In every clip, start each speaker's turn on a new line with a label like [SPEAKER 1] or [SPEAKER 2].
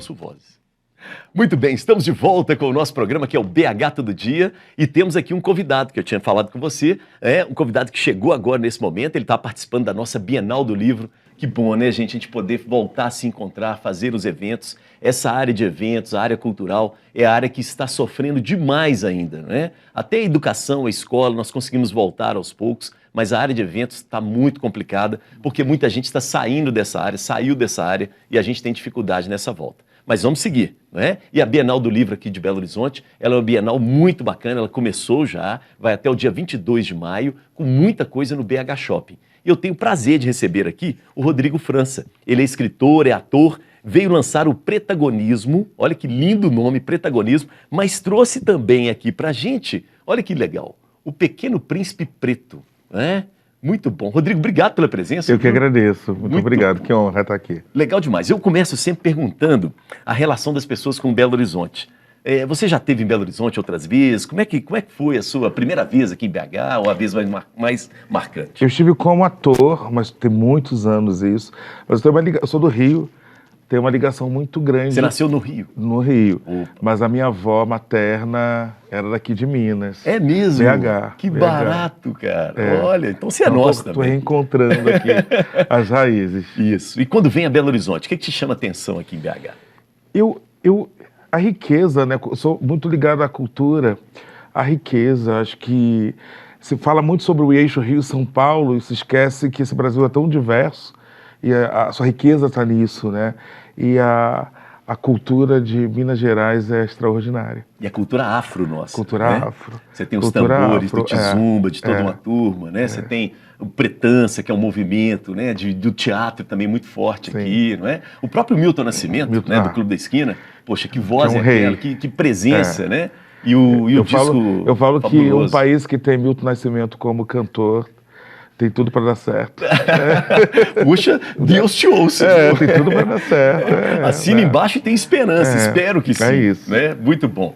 [SPEAKER 1] Celso Vozes. Muito bem, estamos de volta com o nosso programa, que é o BH Todo Dia, e temos aqui um convidado que eu tinha falado com você, um convidado que chegou agora nesse momento, ele está participando da nossa Bienal do Livro. Que bom, né, gente, a gente poder voltar a se encontrar, fazer os eventos. Essa área de eventos, a área cultural, é a área que está sofrendo demais ainda, né? Até a educação, a escola, nós conseguimos voltar aos poucos, mas a área de eventos está muito complicada, porque muita gente está saindo dessa área, saiu dessa área, e a gente tem dificuldade nessa volta. Mas vamos seguir, né? E a Bienal do Livro aqui de Belo Horizonte, ela é uma Bienal muito bacana, ela começou já, vai até o dia 22 de maio, com muita coisa no BH Shopping. E eu tenho o prazer de receber aqui o Rodrigo França. Ele é escritor, é ator, veio lançar o Pretagonismo, olha que lindo nome, Pretagonismo, mas trouxe também aqui pra gente, olha que legal, o Pequeno Príncipe Preto, né? Muito bom. Rodrigo, obrigado pela presença.
[SPEAKER 2] Eu que agradeço. Muito obrigado. Bom. Que honra estar aqui.
[SPEAKER 1] Legal demais. Eu começo sempre perguntando a relação das pessoas com Belo Horizonte. Você já esteve em Belo Horizonte outras vezes? Como é que foi a sua primeira vez aqui em BH, ou a vez mais marcante?
[SPEAKER 2] Eu estive como ator, mas tem muitos anos isso. Mas eu sou do Rio, tenho uma ligação muito grande.
[SPEAKER 1] Você nasceu no Rio?
[SPEAKER 2] No Rio.
[SPEAKER 1] Opa.
[SPEAKER 2] Mas a minha avó materna era daqui de Minas.
[SPEAKER 1] É mesmo?
[SPEAKER 2] BH.
[SPEAKER 1] Que
[SPEAKER 2] BH.
[SPEAKER 1] Barato, cara. Olha, então você é nosso também.
[SPEAKER 2] Estou reencontrando aqui as raízes.
[SPEAKER 1] Isso. E quando vem a Belo Horizonte, o que te chama atenção aqui em BH?
[SPEAKER 2] A riqueza, né? Eu sou muito ligado à cultura, à riqueza. Acho que se fala muito sobre o eixo Rio-São Paulo e se esquece que esse Brasil é tão diverso e a sua riqueza está nisso, né? E a cultura de Minas Gerais é extraordinária.
[SPEAKER 1] E a cultura afro nossa.
[SPEAKER 2] Cultura afro.
[SPEAKER 1] Você tem os tambores do Tizumba, de toda uma turma, né? Você tem o Pretança, que é um movimento, né? Do teatro também muito forte. Sim. Aqui, não é? O próprio Milton Nascimento, né? Do Clube da Esquina. Poxa, que voz é aquela, que presença, né? E o disco
[SPEAKER 2] Eu falo
[SPEAKER 1] fabuloso.
[SPEAKER 2] Que um país que tem Milton Nascimento como cantor tem tudo para dar certo.
[SPEAKER 1] Puxa, Deus te ouça.
[SPEAKER 2] Tem tudo para dar certo.
[SPEAKER 1] Assina embaixo e tem esperança, espero que sim.
[SPEAKER 2] É isso.
[SPEAKER 1] Né? Muito bom.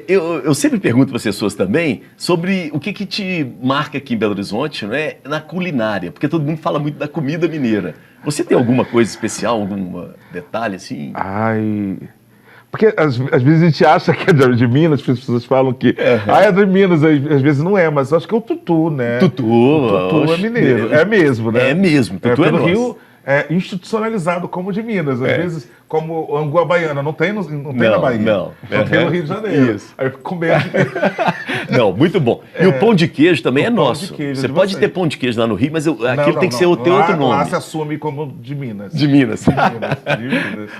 [SPEAKER 1] Eu sempre pergunto para as pessoas também sobre o que te marca aqui em Belo Horizonte, né? Na culinária, porque todo mundo fala muito da comida mineira. Você tem alguma coisa especial, algum detalhe assim?
[SPEAKER 2] Porque às vezes a gente acha que é de Minas, as pessoas falam que é de Minas, às vezes não é, mas eu acho que é o tutu, né?
[SPEAKER 1] O
[SPEAKER 2] tutu é mineiro, é mesmo, né?
[SPEAKER 1] É mesmo, tutu é nosso.
[SPEAKER 2] Rio é institucionalizado como de Minas, às vezes como angu à baiana, não tem na Bahia, não tem no Rio de Janeiro.
[SPEAKER 1] Isso.
[SPEAKER 2] Aí eu fico com medo.
[SPEAKER 1] Não, muito bom. E o pão de queijo também é nosso. Você pode ter pão de queijo lá no Rio, mas aquilo tem que ter outro nome.
[SPEAKER 2] Lá se assume como de Minas.
[SPEAKER 1] De Minas.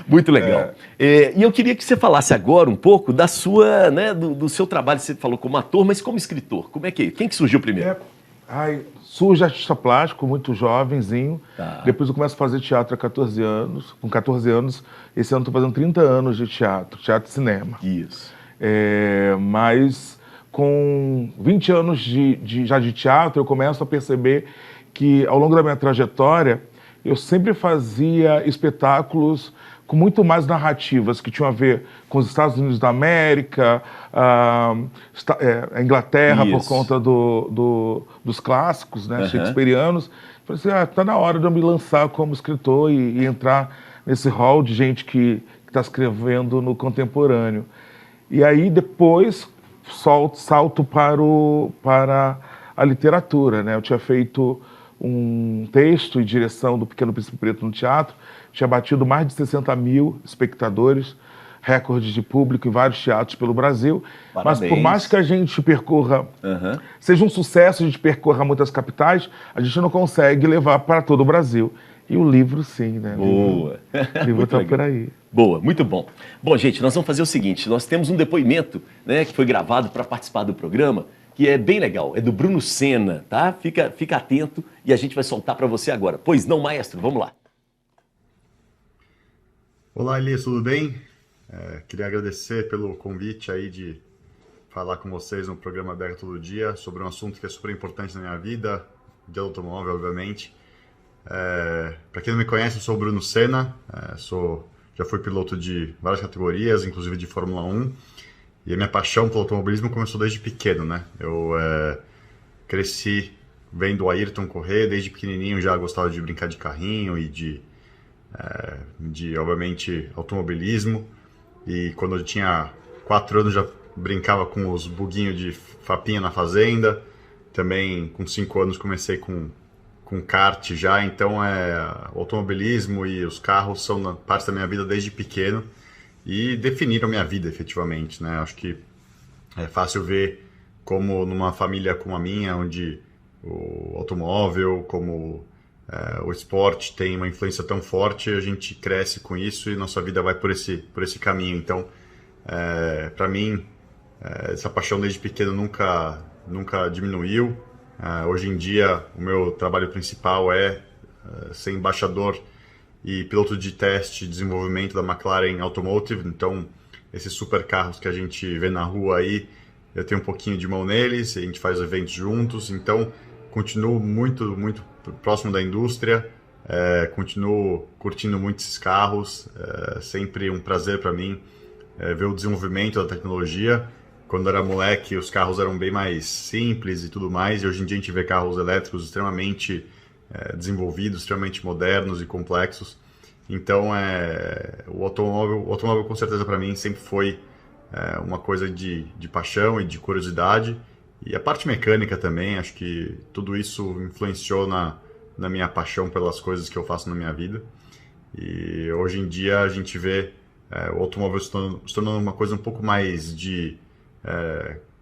[SPEAKER 1] Muito legal. E eu queria que você falasse agora um pouco da sua, né, do seu trabalho. Você falou como ator, mas como escritor. Como é que quem que surgiu primeiro?
[SPEAKER 2] Surge artista plástico, muito jovenzinho.
[SPEAKER 1] Tá.
[SPEAKER 2] Depois eu começo a fazer teatro há 14 anos. Com 14 anos, esse ano estou fazendo 30 anos de teatro e cinema.
[SPEAKER 1] Isso.
[SPEAKER 2] Mas com 20 anos já de teatro, eu começo a perceber que ao longo da minha trajetória, eu sempre fazia espetáculos com muito mais narrativas que tinham a ver com os Estados Unidos da América, a Inglaterra. Isso. Por conta dos clássicos, né, shakespearianos. Falei assim, está na hora de eu me lançar como escritor e entrar nesse hall de gente que está escrevendo no contemporâneo. E aí depois salto para a literatura, né? Eu tinha feito um texto e direção do Pequeno Príncipe Preto no teatro, tinha batido mais de 60 mil espectadores, recordes de público em vários teatros pelo Brasil.
[SPEAKER 1] Parabéns.
[SPEAKER 2] Mas por mais que a gente percorra, seja um sucesso, a gente percorra muitas capitais, a gente não consegue levar para todo o Brasil. E o livro sim, né?
[SPEAKER 1] Boa.
[SPEAKER 2] O livro está por aí.
[SPEAKER 1] Boa, muito bom. Bom, gente, nós vamos fazer o seguinte, nós temos um depoimento, né, que foi gravado para participar do programa, que é bem legal, é do Bruno Senna, tá? Fica atento e a gente vai soltar para você agora. Pois não, maestro, vamos lá.
[SPEAKER 3] Olá, Elias, tudo bem? Queria agradecer pelo convite aí de falar com vocês no programa BH Todo Dia sobre um assunto que é super importante na minha vida, de automóvel, obviamente. Para quem não me conhece, eu sou o Bruno Senna, já fui piloto de várias categorias, inclusive de Fórmula 1, e a minha paixão pelo automobilismo começou desde pequeno, né? Eu cresci vendo o Ayrton correr, desde pequenininho já gostava de brincar de carrinho e de de, obviamente, automobilismo. E quando eu tinha 4 anos já brincava com os buguinhos de fapinha na fazenda. Também com 5 anos comecei com kart já. Então o automobilismo e os carros são parte da minha vida desde pequeno e definiram minha vida efetivamente, né? Acho que é fácil ver como numa família como a minha, onde o automóvel, como o esporte tem uma influência tão forte, a gente cresce com isso e nossa vida vai por esse caminho. Então, para mim, essa paixão desde pequeno nunca diminuiu. Hoje em dia, o meu trabalho principal é ser embaixador e piloto de teste e desenvolvimento da McLaren Automotive. Então, esses super carros que a gente vê na rua aí, eu tenho um pouquinho de mão neles, a gente faz eventos juntos. Então, continuo muito, muito próximo da indústria, continuo curtindo muito esses carros. Sempre um prazer para mim ver o desenvolvimento da tecnologia. Quando eu era moleque, os carros eram bem mais simples e tudo mais, e hoje em dia a gente vê carros elétricos extremamente desenvolvidos, extremamente modernos e complexos. Então, o automóvel com certeza para mim sempre foi uma coisa de paixão e de curiosidade. E a parte mecânica também, acho que tudo isso influenciou na minha paixão pelas coisas que eu faço na minha vida. E hoje em dia a gente vê o automóvel se tornando uma coisa um pouco mais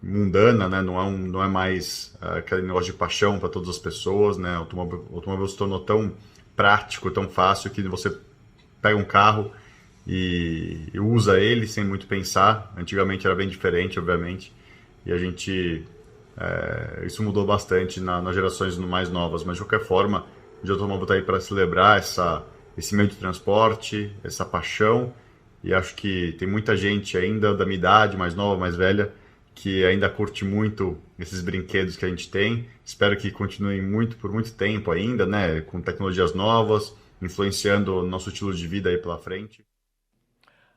[SPEAKER 3] mundana, né? Não é mais aquele negócio de paixão para todas as pessoas, né? O automóvel se tornou tão prático, tão fácil, que você pega um carro e usa ele sem muito pensar. Antigamente era bem diferente, obviamente, e a gente isso mudou bastante nas gerações mais novas, mas de qualquer forma, o automóvel está aí para celebrar esse meio de transporte, essa paixão. E acho que tem muita gente ainda da minha idade, mais nova, mais velha, que ainda curte muito esses brinquedos que a gente tem. Espero que continuem por muito tempo ainda, né? Com tecnologias novas, influenciando o nosso estilo de vida aí pela frente.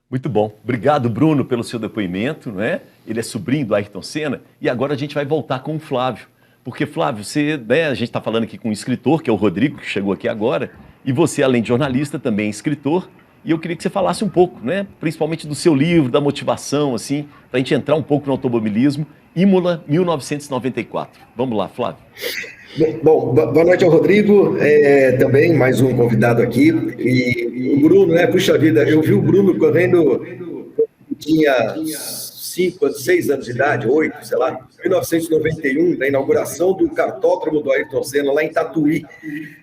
[SPEAKER 1] Muito bom. Obrigado, Bruno, pelo seu depoimento, né? Ele é sobrinho do Ayrton Senna. E agora a gente vai voltar com o Flávio. Porque, Flávio, a gente está falando aqui com um escritor, que é o Rodrigo, que chegou aqui agora. E você, além de jornalista, também é escritor. E eu queria que você falasse um pouco, né? Principalmente do seu livro, da motivação, assim, para a gente entrar um pouco no automobilismo. Imola, 1994. Vamos lá, Flávio.
[SPEAKER 4] Bom, boa noite ao Rodrigo, também mais um convidado aqui. E o Bruno, né? Puxa vida, eu vi o Bruno correndo, tinha 5, 6 anos de idade, 8, sei lá, 1991, na inauguração do kartódromo do Ayrton Senna, lá em Tatuí.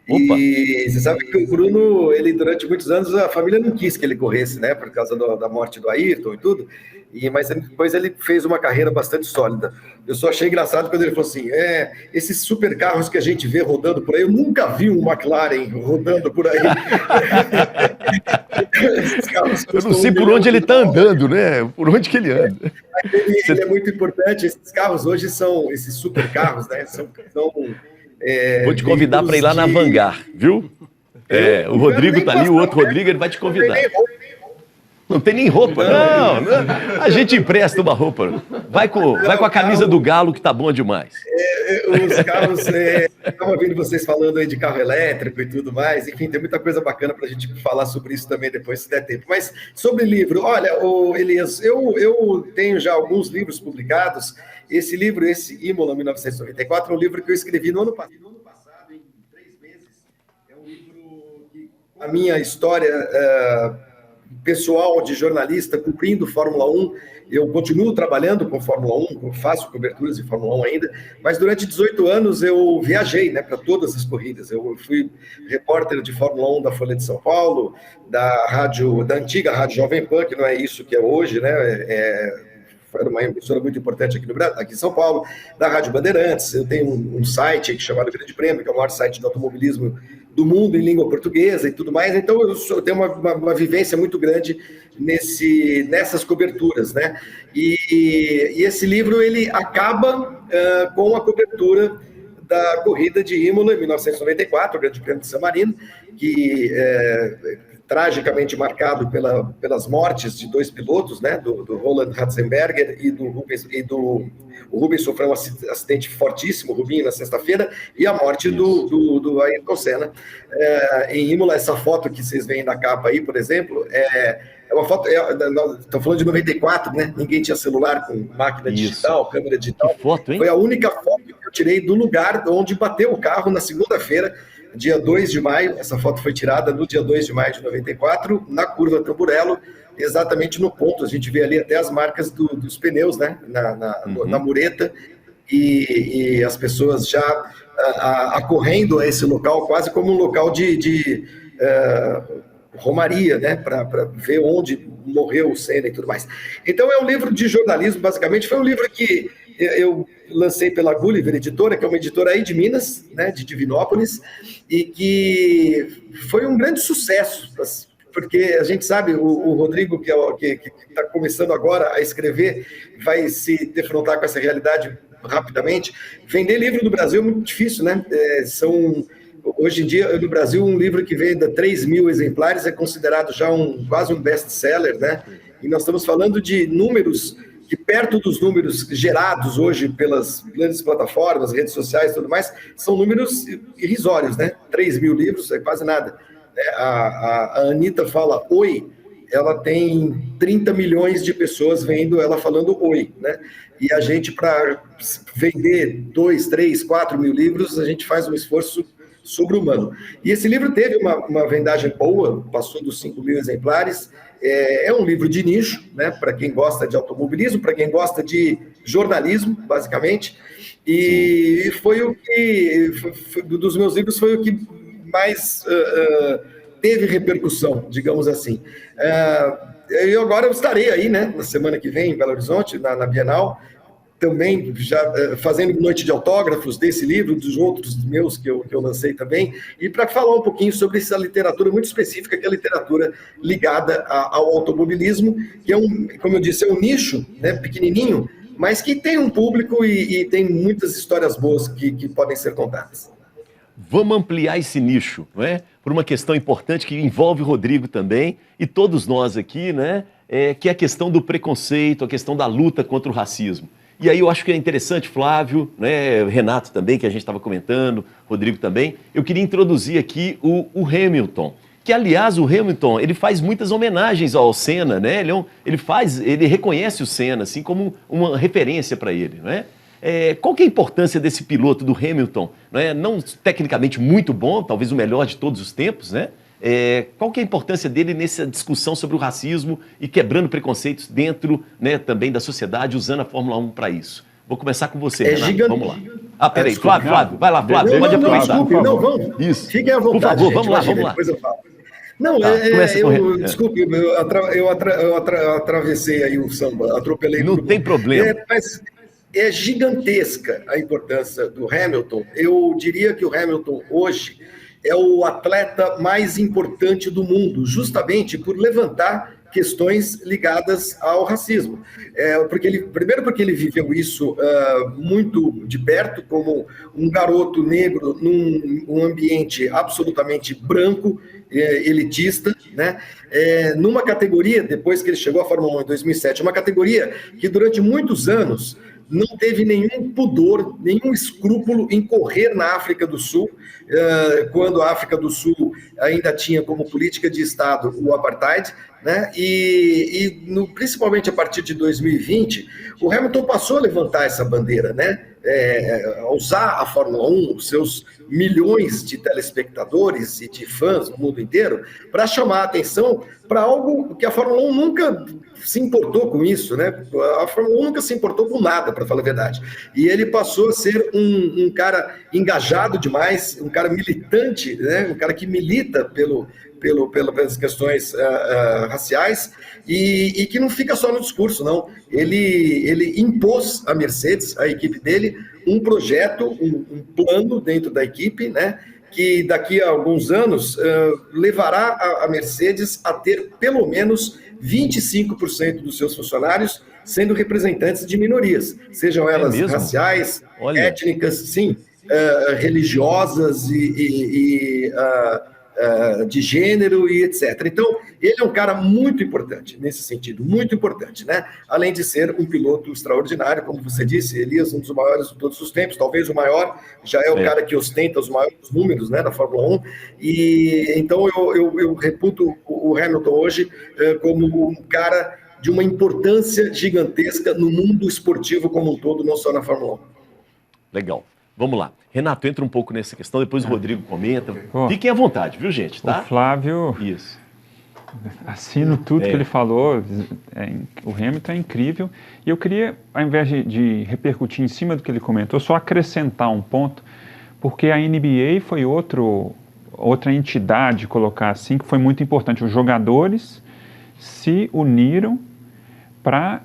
[SPEAKER 1] Opa.
[SPEAKER 4] E você sabe que o Bruno, ele durante muitos anos, a família não quis que ele corresse, né, por causa da morte do Ayrton e tudo, mas depois ele fez uma carreira bastante sólida. Eu só achei engraçado quando ele falou assim, esses super carros que a gente vê rodando por aí, eu nunca vi um McLaren rodando por aí.
[SPEAKER 1] Eu não sei por onde ele está andando, né? Por onde que ele anda.
[SPEAKER 4] Ele é muito importante. Esses carros hoje são esses super carros, né?
[SPEAKER 1] Vou te convidar para ir lá na Vanguard, viu? O Rodrigo está ali, o outro Rodrigo, ele vai te convidar. Não tem nem roupa. Não. A gente empresta uma roupa. Vai com a camisa do Galo, que tá bom demais.
[SPEAKER 4] Os carros, estava vendo vocês falando aí de carro elétrico e tudo mais. Enfim, tem muita coisa bacana para a gente falar sobre isso também depois, se der tempo. Mas sobre livro, olha, Elias, eu tenho já alguns livros publicados. Esse livro, Imola 1994, é um livro que eu escrevi no ano passado, em 3 meses. É um livro que a minha história pessoal de jornalista, cobrindo Fórmula 1, eu continuo trabalhando com Fórmula 1, faço coberturas de Fórmula 1 ainda, mas durante 18 anos eu viajei, né, para todas as corridas. Eu fui repórter de Fórmula 1 da Folha de São Paulo, da antiga Rádio Jovem Pan, que não é isso que é hoje, né, era uma emissora muito importante aqui em São Paulo, da Rádio Bandeirantes. Eu tenho um site chamado Grande Prêmio, que é o maior site de automobilismo do mundo em língua portuguesa e tudo mais. Então eu tenho uma vivência muito grande nessas coberturas, né? E esse livro ele acaba com a cobertura da corrida de Imola em 1994, o Grande Prêmio de San Marino, que tragicamente marcado pelas mortes de 2 pilotos, né, do Roland Ratzenberger e do Rubens, o Rubens sofreu um acidente fortíssimo, o Rubinho, na sexta-feira, e a morte do Ayrton Senna. Em Imola, essa foto que vocês veem na capa aí, por exemplo, é uma foto, estamos falando de 94, né? Ninguém tinha celular com máquina digital, câmera digital.
[SPEAKER 1] Que foto, hein?
[SPEAKER 4] Foi a única foto que eu tirei do lugar onde bateu o carro na segunda-feira, dia 2 de maio. Essa foto foi tirada no dia 2 de maio de 94, na curva Tamburello, exatamente no ponto. A gente vê ali até as marcas dos pneus, né? Na mureta, e as pessoas já acorrendo a esse local, quase como um local de romaria, né, para ver onde morreu o Senna e tudo mais. Então é um livro de jornalismo, basicamente. Foi um livro que eu lancei pela Gulliver Editora, que é uma editora aí de Minas, né, de Divinópolis, e que foi um grande sucesso, porque a gente sabe, o Rodrigo, que está começando agora a escrever, vai se defrontar com essa realidade rapidamente. Vender livro no Brasil é muito difícil, né? Hoje em dia, no Brasil, um livro que venda 3.000 exemplares é considerado já quase um best-seller, né? E nós estamos falando de números que, perto dos números gerados hoje pelas grandes plataformas, redes sociais e tudo mais, são números irrisórios, né? 3.000 livros é quase nada. A Anitta fala oi, ela tem 30 milhões de pessoas vendo ela falando oi, né? E a gente, para vender 2, 3, 4 mil livros, a gente faz um esforço sobre-humano. E esse livro teve uma vendagem boa, passou dos 5.000 exemplares. É um livro de nicho, né, para quem gosta de automobilismo, para quem gosta de jornalismo, basicamente. E foi o que, dos meus livros, foi o que mais teve repercussão, digamos assim. Eu agora estarei aí, né, na semana que vem, em Belo Horizonte, na Bienal, também já fazendo noite de autógrafos desse livro, dos outros meus que eu lancei também, e para falar um pouquinho sobre essa literatura muito específica, que é a literatura ligada ao automobilismo, que como eu disse, é um nicho, né, pequenininho, mas que tem um público e tem muitas histórias boas que podem ser contadas.
[SPEAKER 1] Vamos ampliar esse nicho, não é? Por uma questão importante que envolve o Rodrigo também e todos nós aqui, né? Que é a questão do preconceito, a questão da luta contra o racismo. E aí eu acho que é interessante, Flávio, né, Renato também, que a gente estava comentando, Rodrigo também, eu queria introduzir aqui o Hamilton, que aliás o Hamilton, ele faz muitas homenagens ao Senna, né? Ele reconhece o Senna assim como uma referência para ele, né? Qual que é a importância desse piloto do Hamilton, né? Não tecnicamente muito bom, talvez o melhor de todos os tempos, né? Qual que é a importância dele nessa discussão sobre o racismo e quebrando preconceitos dentro, né, também da sociedade, usando a Fórmula 1 para isso? Vou começar com você, Renato.
[SPEAKER 4] Gigante.
[SPEAKER 1] Vamos lá. Peraí, Flávio, vai lá, Flávio, pode aproveitar.
[SPEAKER 4] Vamos.
[SPEAKER 1] Isso.
[SPEAKER 4] Fiquem à vontade,
[SPEAKER 1] por favor,
[SPEAKER 4] gente,
[SPEAKER 1] vamos lá.
[SPEAKER 4] Depois eu falo. Não, desculpe, eu atravessei aí o samba, atropelei.
[SPEAKER 1] Não tem problema.
[SPEAKER 4] Mas é gigantesca a importância do Hamilton. Eu diria que o Hamilton hoje é o atleta mais importante do mundo, justamente por levantar questões ligadas ao racismo. Primeiro porque ele viveu isso muito de perto, como um garoto negro num ambiente absolutamente branco, elitista, né? Numa categoria, depois que ele chegou à Fórmula 1 em 2007, uma categoria que durante muitos anos não teve nenhum pudor, nenhum escrúpulo em correr na África do Sul, quando a África do Sul ainda tinha como política de Estado o apartheid, né? Principalmente a partir de 2020, o Hamilton passou a levantar essa bandeira, né? A usar a Fórmula 1, os seus milhões de telespectadores e de fãs no mundo inteiro, para chamar a atenção para algo que a Fórmula 1 nunca se importou com isso, né? A Fórmula 1 nunca se importou com nada, para falar a verdade. E ele passou a ser um cara engajado demais, um cara militante, né? Um cara que milita pelas questões raciais e que não fica só no discurso, não. Ele impôs à Mercedes, à equipe dele, um projeto, um plano dentro da equipe, né, que daqui a alguns anos levará a Mercedes a ter pelo menos 25% dos seus funcionários sendo representantes de minorias, sejam elas raciais, étnicas, sim. religiosas de gênero e etc. Então, ele é um cara muito importante nesse sentido, muito importante, né? Além de ser um piloto extraordinário, como você disse, Elias, um dos maiores de todos os tempos, talvez o maior, já é o cara que ostenta os maiores números, né, da Fórmula 1, e então eu reputo o Hamilton hoje como um cara de uma importância gigantesca no mundo esportivo como um todo, não só na Fórmula 1.
[SPEAKER 1] Legal. Vamos lá. Renato, entra um pouco nessa questão, depois o Rodrigo comenta. Fiquem à vontade, viu, gente? Tá?
[SPEAKER 5] O Flávio,
[SPEAKER 1] isso.
[SPEAKER 5] Assino tudo que ele falou. O Hamilton é incrível. E eu queria, ao invés de repercutir em cima do que ele comentou, só acrescentar um ponto, porque a NBA foi outra entidade, colocar assim, que foi muito importante. Os jogadores se uniram para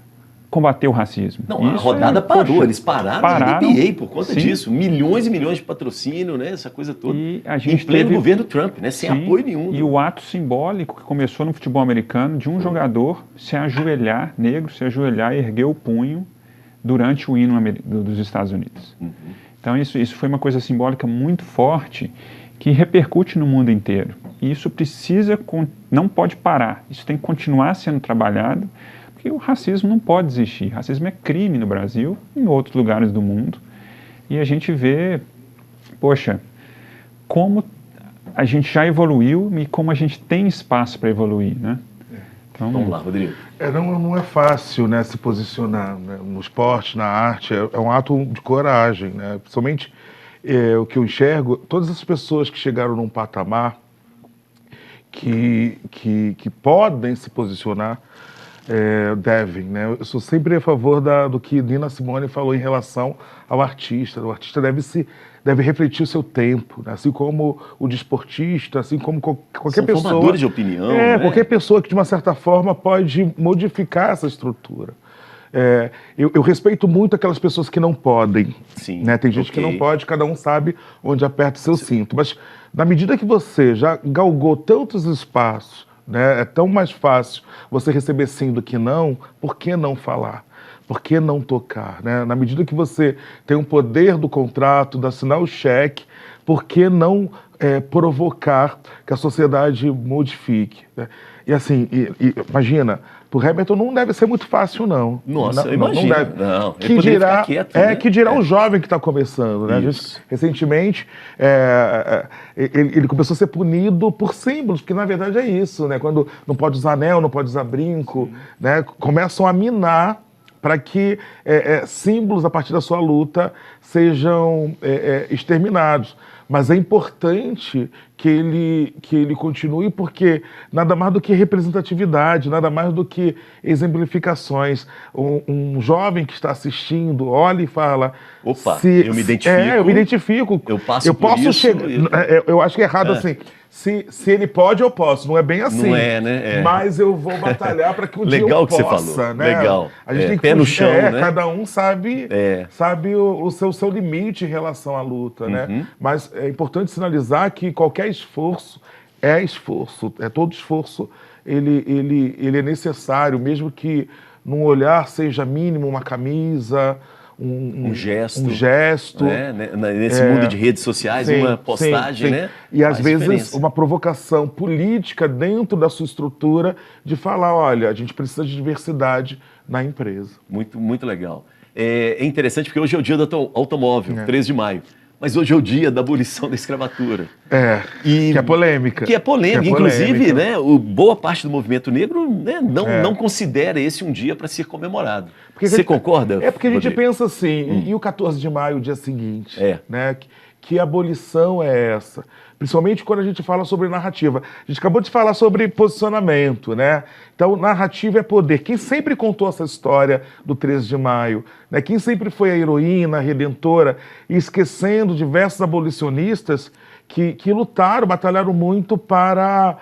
[SPEAKER 5] combater o racismo.
[SPEAKER 1] Não, a rodada parou, eles pararam a NBA por conta disso. Milhões e milhões de patrocínio, né? Essa coisa toda.
[SPEAKER 5] E a gente
[SPEAKER 1] em pleno governo Trump, né? Sem apoio nenhum.
[SPEAKER 5] E o ato simbólico que começou no futebol americano de um jogador se ajoelhar, negro, se ajoelhar e erguer o punho durante o hino dos Estados Unidos. Então isso foi uma coisa simbólica muito forte que repercute no mundo inteiro. E isso não pode parar. Isso tem que continuar sendo trabalhado, porque o racismo não pode existir. Racismo é crime no Brasil e em outros lugares do mundo. E a gente vê, poxa, como a gente já evoluiu e como a gente tem espaço para evoluir, né?
[SPEAKER 1] Então, vamos lá, Rodrigo.
[SPEAKER 2] Não é fácil, né, se posicionar, né, no esporte, na arte. É um ato de coragem, né? Principalmente o que eu enxergo, todas as pessoas que chegaram num patamar que podem se posicionar, devem, né? Eu sou sempre a favor do que Nina Simone falou em relação ao artista. O artista deve refletir o seu tempo, né? Assim como o desportista, assim como qualquer pessoa.
[SPEAKER 1] São formadores de opinião, né?
[SPEAKER 2] Qualquer pessoa que de uma certa forma pode modificar essa estrutura. Eu respeito muito aquelas pessoas que não podem.
[SPEAKER 1] Sim,
[SPEAKER 2] né? Tem gente que não pode, cada um sabe onde aperta o seu cinto. Mas na medida que você já galgou tantos espaços, né, é tão mais fácil você receber sim do que não, por que não falar? Por que não tocar? Né? Na medida que você tem o poder do contrato, de assinar o cheque, por que não provocar que a sociedade modifique? Né? E assim, imagina, pro Hamilton não deve ser muito fácil, não.
[SPEAKER 1] Nossa,
[SPEAKER 2] não,
[SPEAKER 1] imagina.
[SPEAKER 2] Não deve.
[SPEAKER 1] Não,
[SPEAKER 2] que dirá,
[SPEAKER 1] quieto, né?
[SPEAKER 2] Que dirá um jovem que está começando. Né? Recentemente, ele começou a ser punido por símbolos, porque na verdade é isso, né? Quando não pode usar anel, não pode usar brinco, né? Começam a minar para que símbolos a partir da sua luta sejam exterminados. Mas é importante que ele continue, porque nada mais do que representatividade, nada mais do que exemplificações. Um jovem que está assistindo olha e fala...
[SPEAKER 1] Opa, eu me identifico.
[SPEAKER 2] Eu me identifico.
[SPEAKER 1] Eu passo por isso.
[SPEAKER 2] Eu acho que é errado assim. Se ele pode, eu posso. Não é bem assim.
[SPEAKER 1] Não é, né?
[SPEAKER 2] Mas eu vou batalhar para que um dia eu
[SPEAKER 1] Legal que
[SPEAKER 2] possa.
[SPEAKER 1] você falou.
[SPEAKER 2] Né?
[SPEAKER 1] Legal.
[SPEAKER 2] A gente tem que
[SPEAKER 1] pé no chão, né?
[SPEAKER 2] Cada um sabe o seu limite em relação à luta, né? Mas é importante sinalizar que qualquer esforço é esforço. Todo esforço ele é necessário, mesmo que num olhar seja mínimo, uma camisa, um gesto.
[SPEAKER 1] Né? Nesse mundo de redes sociais, uma postagem, né?
[SPEAKER 2] E às vezes uma provocação política dentro da sua estrutura de falar, olha, a gente precisa de diversidade na empresa.
[SPEAKER 1] Muito, muito legal. É interessante porque hoje é o dia do automóvel, 13 de maio. Mas hoje é o dia da abolição da escravitura.
[SPEAKER 2] Que é polêmica.
[SPEAKER 1] Inclusive, né, boa parte do movimento negro, né, não considera esse um dia para ser comemorado. Você concorda?
[SPEAKER 2] Porque a gente pensa assim, e o 14 de maio, o dia seguinte? Né? Que abolição é essa? Principalmente quando a gente fala sobre narrativa. A gente acabou de falar sobre posicionamento, né? Então, narrativa é poder. Quem sempre contou essa história do 13 de maio? Né? Quem sempre foi a heroína, a redentora, e esquecendo diversos abolicionistas que lutaram, batalharam muito para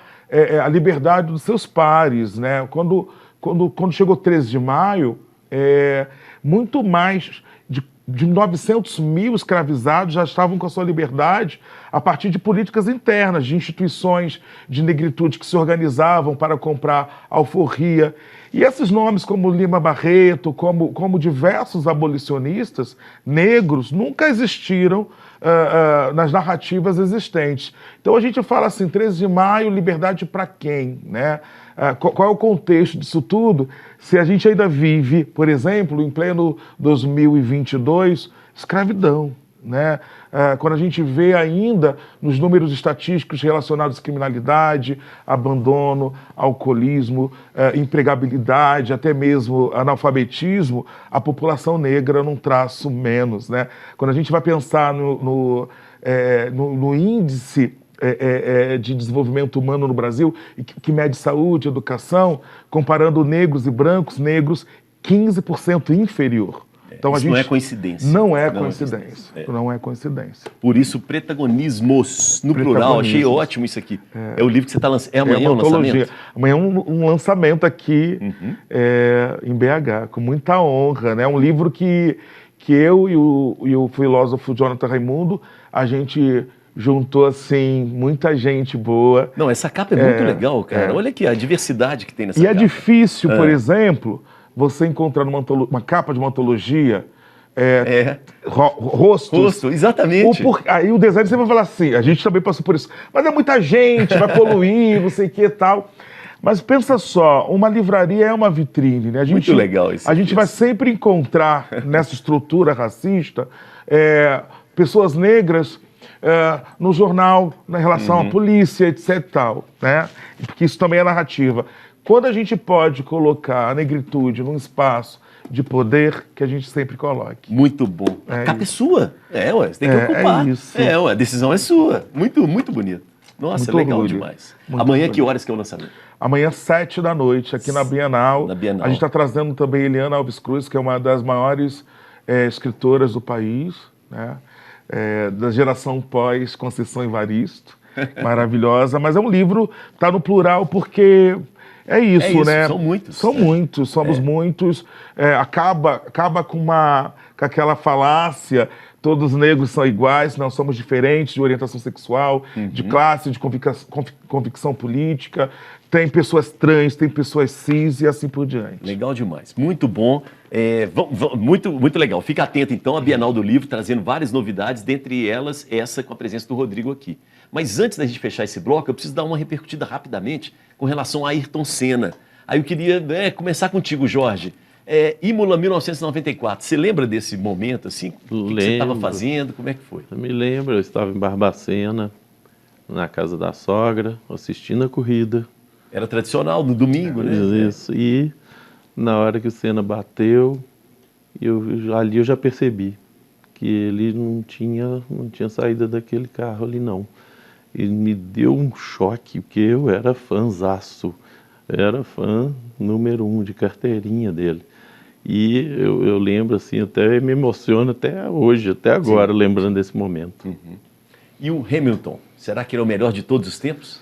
[SPEAKER 2] a liberdade dos seus pares, né? Quando chegou o 13 de maio, muito mais de 900 mil escravizados já estavam com a sua liberdade a partir de políticas internas, de instituições de negritude que se organizavam para comprar alforria. E esses nomes como Lima Barreto, como diversos abolicionistas negros, nunca existiram nas narrativas existentes. Então a gente fala assim, 13 de maio, liberdade para quem, né? Qual é o contexto disso tudo? Se a gente ainda vive, por exemplo, em pleno 2022, escravidão, né? Quando a gente vê ainda nos números estatísticos relacionados à criminalidade, abandono, alcoolismo, empregabilidade, até mesmo analfabetismo, a população negra num traço menos, né? Quando a gente vai pensar no índice de desenvolvimento humano no Brasil, que mede saúde, educação, comparando negros e brancos, negros 15% inferior. Então,
[SPEAKER 1] isso não é coincidência.
[SPEAKER 2] Não é coincidência. Não é coincidência.
[SPEAKER 1] Por isso, Protagonismos, no plural. Achei ótimo isso aqui. É o livro que você está lançando. Amanhã o lançamento?
[SPEAKER 2] Amanhã é um lançamento aqui em BH, com muita honra. Né? Um livro que eu e o filósofo Jonathan Raimundo, a gente juntou, assim, muita gente boa.
[SPEAKER 1] Não, essa capa é muito legal, cara. Olha aqui a diversidade que tem nessa
[SPEAKER 2] capa.
[SPEAKER 1] E
[SPEAKER 2] é difícil, por exemplo, você encontrar uma capa de uma antologia rostos.
[SPEAKER 1] Rosto, exatamente.
[SPEAKER 2] Aí o design sempre vai falar assim, a gente também passou por isso, mas é muita gente, vai poluir, não sei o que e tal. Mas pensa só, uma livraria é uma vitrine, né?
[SPEAKER 1] Muito legal isso.
[SPEAKER 2] A gente vai sempre encontrar nessa estrutura racista pessoas negras no jornal, na relação à polícia, etc e tal, né? Porque isso também é narrativa. Quando a gente pode colocar a negritude num espaço de poder, que a gente sempre coloque.
[SPEAKER 1] Muito bom. A capa é sua. Você tem que ocupar.
[SPEAKER 2] É isso.
[SPEAKER 1] A decisão é sua. Muito, muito bonito. Nossa,
[SPEAKER 2] muito
[SPEAKER 1] legal
[SPEAKER 2] orgulho.
[SPEAKER 1] Demais. Amanhã, que horas que é o lançamento?
[SPEAKER 2] Amanhã, 7h, aqui na Bienal. A gente está trazendo também Eliana Alves Cruz, que é uma das maiores escritoras do país, né? Da geração pós-Conceição Evaristo. Maravilhosa. Mas é um livro, está no plural, porque... É isso, né?
[SPEAKER 1] São muitos.
[SPEAKER 2] Somos muitos. Acaba com aquela falácia, todos os negros são iguais, não somos diferentes de orientação sexual, de classe, de convicção política. Tem pessoas trans, tem pessoas cis e assim por diante.
[SPEAKER 1] Legal demais. Muito bom. Muito legal. Fica atento, então, à Bienal do Livro, trazendo várias novidades, dentre elas essa com a presença do Rodrigo aqui. Mas antes da gente fechar esse bloco, eu preciso dar uma repercutida rapidamente com relação a Ayrton Senna. Aí eu queria começar contigo, Jorge. Imola, 1994. Você lembra desse momento, assim? O que você estava fazendo? Como é que foi?
[SPEAKER 6] Eu me lembro, eu estava em Barbacena, na casa da sogra, assistindo a corrida.
[SPEAKER 1] Era tradicional, no domingo, né?
[SPEAKER 6] Isso, e na hora que o Senna bateu, ali eu já percebi que ele não tinha saída daquele carro ali, não. E me deu um choque, porque eu era fãzaço, era fã número 1 de carteirinha dele. E eu lembro, assim, até me emociona até hoje, até agora, lembrando desse momento.
[SPEAKER 1] E o Hamilton, será que ele é o melhor de todos os tempos?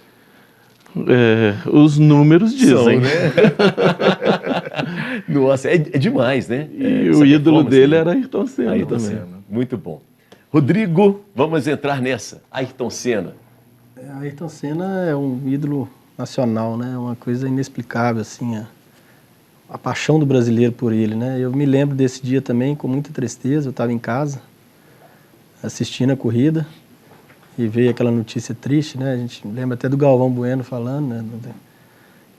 [SPEAKER 6] Os números dizem.
[SPEAKER 1] São, né? Nossa, é demais, né?
[SPEAKER 6] E o ídolo dele era Ayrton Senna.
[SPEAKER 1] Ayrton Senna, muito bom. Rodrigo, vamos entrar nessa. Ayrton Senna.
[SPEAKER 7] Ayrton Senna é um ídolo nacional, né? Uma coisa inexplicável, assim, a paixão do brasileiro por ele, né? Eu me lembro desse dia também com muita tristeza. Eu estava em casa assistindo a corrida e veio aquela notícia triste, né? A gente lembra até do Galvão Bueno falando, né?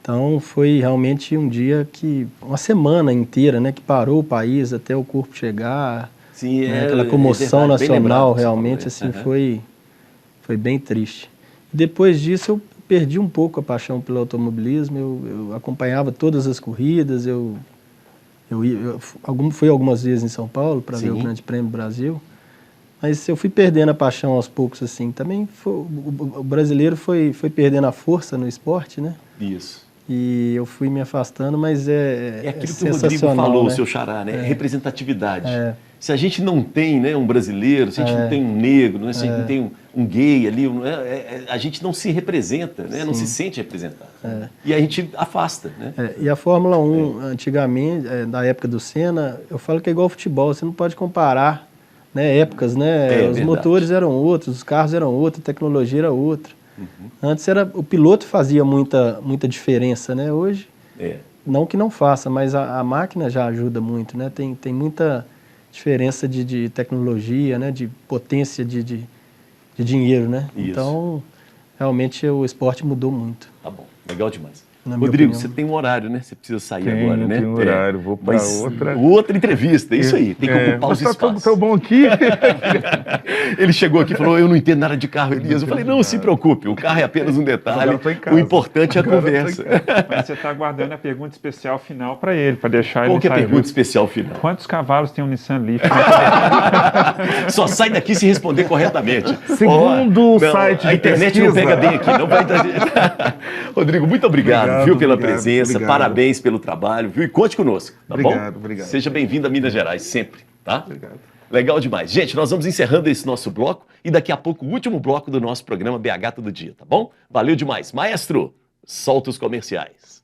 [SPEAKER 7] Então foi realmente um dia uma semana inteira, né? Que parou o país até o corpo chegar.
[SPEAKER 1] Sim,
[SPEAKER 7] né? Aquela comoção nacional, realmente, assim, foi bem triste. Depois disso eu perdi um pouco a paixão pelo automobilismo, eu acompanhava todas as corridas, eu fui algumas vezes em São Paulo para ver o Grande Prêmio do Brasil, mas eu fui perdendo a paixão aos poucos, assim. Também o brasileiro foi perdendo a força no esporte, né?
[SPEAKER 1] Isso.
[SPEAKER 7] E eu fui me afastando, mas
[SPEAKER 1] é aquilo que o Rodrigo falou,
[SPEAKER 7] né?
[SPEAKER 1] O seu xará, né? Representatividade. Se a gente não tem, né, um brasileiro, se a gente não tem um negro, né, se a gente não tem um gay ali, a gente não se representa, né? Não se sente representado. E a gente afasta, né?
[SPEAKER 7] E a Fórmula 1, antigamente, da época do Senna, eu falo que é igual ao futebol, você não pode comparar né, épocas, né? Os
[SPEAKER 1] verdade.
[SPEAKER 7] motores eram outros, os carros eram outros, a tecnologia era outra. Antes o piloto fazia muita diferença, né? Hoje, não que não faça, mas a máquina já ajuda muito, né? Tem muita diferença de tecnologia, né? De potência de dinheiro, né?
[SPEAKER 1] Isso.
[SPEAKER 7] Então, realmente o esporte mudou muito.
[SPEAKER 1] Tá bom, legal demais.
[SPEAKER 7] Na minha
[SPEAKER 1] Rodrigo,
[SPEAKER 7] opinião.
[SPEAKER 1] você tem um horário, né? Você precisa sair
[SPEAKER 2] Tenho,
[SPEAKER 1] agora, né?
[SPEAKER 2] tenho um horário, vou pra
[SPEAKER 1] Mas
[SPEAKER 2] outra.
[SPEAKER 1] outra entrevista, isso aí, tem que ocupar os
[SPEAKER 2] mas tá
[SPEAKER 1] espaços.
[SPEAKER 2] tão bom aqui.
[SPEAKER 1] Ele chegou aqui e falou, eu não entendo nada de carro, Elias. Eu falei, não se preocupe, o carro é apenas um detalhe,
[SPEAKER 2] Agora eu tô em casa.
[SPEAKER 1] o importante é a conversa.
[SPEAKER 5] Mas você está aguardando a pergunta especial final para ele, para deixar
[SPEAKER 1] Qual
[SPEAKER 5] ele
[SPEAKER 1] que é a
[SPEAKER 5] sair.
[SPEAKER 1] pergunta especial final?
[SPEAKER 5] Quantos cavalos tem um Nissan Leaf?
[SPEAKER 1] Só sai daqui se responder corretamente.
[SPEAKER 2] Segundo o
[SPEAKER 1] Não,
[SPEAKER 2] site
[SPEAKER 1] a
[SPEAKER 2] de
[SPEAKER 1] internet não
[SPEAKER 2] pesquisa.
[SPEAKER 1] pega bem aqui, não vai dar. Rodrigo, muito obrigado, viu, pela presença,
[SPEAKER 2] obrigado.
[SPEAKER 1] parabéns pelo trabalho, viu? E conte conosco, tá bom?
[SPEAKER 2] Obrigado.
[SPEAKER 1] Seja bem-vindo a Minas Gerais, sempre, tá?
[SPEAKER 2] Obrigado.
[SPEAKER 1] Legal demais. Gente, nós vamos encerrando esse nosso bloco e daqui a pouco o último bloco do nosso programa BH Todo Dia, tá bom? Valeu demais. Maestro, solta os comerciais.